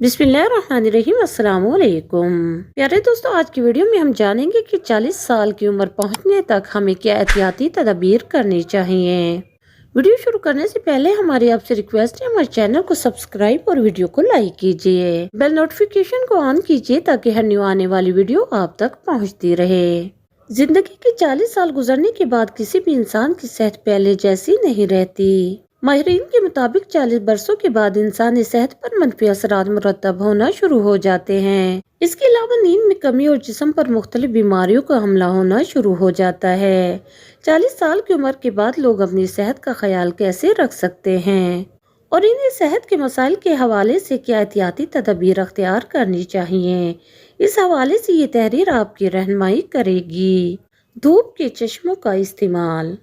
बिस्मिल्लाहिर्रहमानिर्रहीम, अस्सलाम वालेकुम। प्यारे दोस्तों, आज की वीडियो में हम जानेंगे कि 40 साल की उम्र पहुंचने तक हमें क्या एहतियाती तदबीर करनी चाहिए। वीडियो शुरू करने से पहले हमारी आपसे रिक्वेस्ट है, हमारे चैनल को सब्सक्राइब और वीडियो को लाइक कीजिए। बेल नोटिफिकेशन को ऑन कीजिए ताकि हर न्यू आने वाली वीडियो आप तक पहुँचती रहे। जिंदगी के 40 साल गुजरने के बाद किसी भी इंसान की सेहत पहले जैसी नहीं रहती। माहिरीन के मुताबिक 40 बरसों के बाद इंसानी सेहत पर मनफी असरात मुरतब होना शुरू हो जाते हैं। इसके अलावा नींद में कमी और जिस्म पर मुख्तलिफ बीमारियों का हमला होना शुरू हो जाता है। 40 साल की उम्र के बाद लोग अपनी सेहत का ख्याल कैसे रख सकते हैं और इन्हें सेहत के मसाइल के हवाले से क्या एहतियाती तदबीर अख्तियार करनी चाहिए, इस हवाले से ये तहरीर आपकी रहनुमाई करेगी। धूप के चश्मों का इस्तेमाल।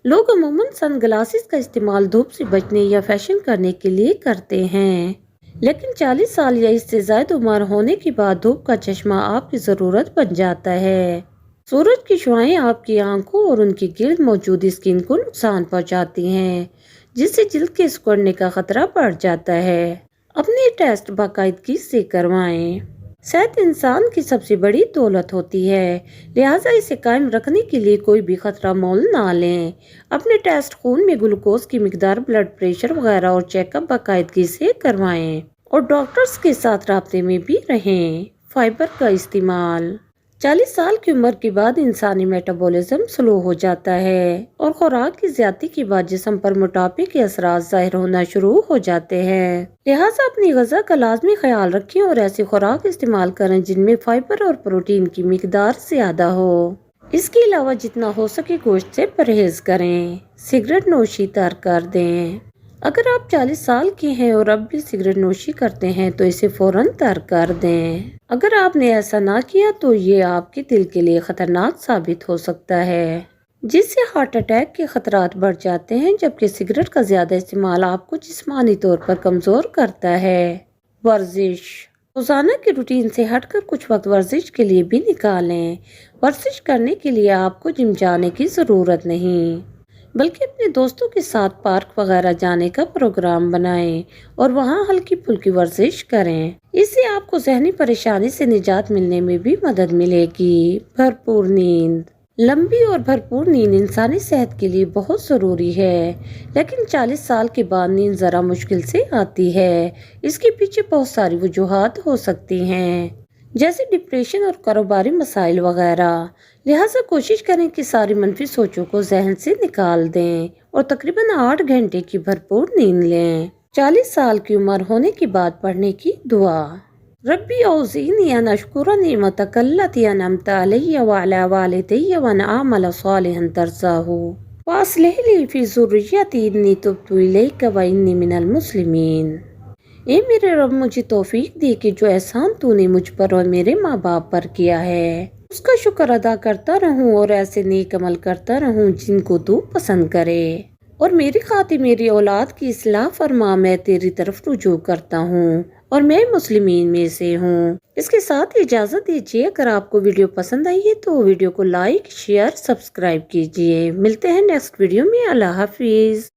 लोग अमूमन सन ग्लासेस का इस्तेमाल धूप से बचने या फैशन करने के लिए करते हैं, लेकिन 40 साल या इससे ज्यादा उम्र होने के बाद धूप का चश्मा आपकी जरूरत बन जाता है। सूरज की शुआएं आपकी आंखों और उनके गिर्द मौजूद स्किन को नुकसान पहुंचाती हैं, जिससे जिल्द के सिकुड़ने का खतरा बढ़ जाता है। अपने टेस्ट बाकायदगी से करवाएं। सेहत इंसान की सबसे बड़ी दौलत होती है, लिहाजा इसे कायम रखने के लिए कोई भी खतरा मोल ना लें। अपने टेस्ट खून में ग्लूकोज की मिकदार, ब्लड प्रेशर वगैरह और चेकअप बाकायदगी से करवाएं और डॉक्टर्स के साथ राब्ते में भी रहें। फाइबर का इस्तेमाल। 40 साल की उम्र के बाद इंसानी मेटाबॉलिज्म स्लो हो जाता है और खुराक की ज्यादती के बाद जिस्म पर मोटापे के असरात जाहिर होना शुरू हो जाते हैं। लिहाजा अपनी ग़िज़ा का लाजमी ख्याल रखें और ऐसी खुराक इस्तेमाल करें जिनमें फाइबर और प्रोटीन की मिकदार ज्यादा हो। इसके अलावा जितना हो सके गोश्त से परहेज करें। सिगरेट नोशी तर्क कर दें। अगर आप 40 साल के हैं और अब भी सिगरेट नोशी करते हैं तो इसे फौरन तर्क कर दें। अगर आपने ऐसा ना किया तो ये आपके दिल के लिए खतरनाक साबित हो सकता है, जिससे हार्ट अटैक के खतरात बढ़ जाते हैं, जबकि सिगरेट का ज्यादा इस्तेमाल आपको जिस्मानी तौर पर कमजोर करता है। वर्जिश। रोजाना की रूटीन से हटकर कुछ वक्त वर्जिश के लिए भी निकालें। वर्जिश करने के लिए आपको जिम जाने की जरूरत नहीं, बल्कि अपने दोस्तों के साथ पार्क वगैरह जाने का प्रोग्राम बनाएं और वहां हल्की फुल्की वर्जिश करें। इससे आपको ज़हनी परेशानी से निजात मिलने में भी मदद मिलेगी। भरपूर नींद। लंबी और भरपूर नींद इंसानी सेहत के लिए बहुत ज़रूरी है, लेकिन 40 साल के बाद नींद ज़रा मुश्किल से आती है। इसके पीछे बहुत सारी वजूहात हो सकती हैं, जैसे डिप्रेशन और कारोबारी मसाइल वगैरह। लिहाजा कोशिश करें कि सारी मनफी सोचों को जहन से निकाल दें और तकरीबन 8 घंटे की भरपूर नींद लें। 40 साल की उम्र होने के बाद पढ़ने की दुआ। रब्बी औज़ीनी अन अश्कुरा निअमतक अल्लती अनअमत अलैया व अला वालिदैया व अन अअमल सालिहन तर्ज़ाहु व अस्लिह ली फ़ी ज़ुर्रिय्यती इन्नी तुब्तु इलैका व इन्नी मिनल मुस्लिमीन। ए मेरे रब, मुझे तौफीक दे कि जो एहसान तूने मुझ पर और मेरे माँ बाप पर किया है उसका शुक्र अदा करता रहूं और ऐसे नेक अमल करता रहूं जिनको तू पसंद करे, और मेरी खातिर मेरी औलाद की इस्लाह फरमा। मैं तेरी तरफ रुजू करता हूँ और मैं मुस्लिमीन में से हूँ। इसके साथ इजाजत दीजिए। अगर आपको वीडियो पसंद आई है तो वीडियो को लाइक, शेयर, सब्सक्राइब कीजिए। मिलते हैं नेक्स्ट वीडियो में। अल्लाह हाफिज।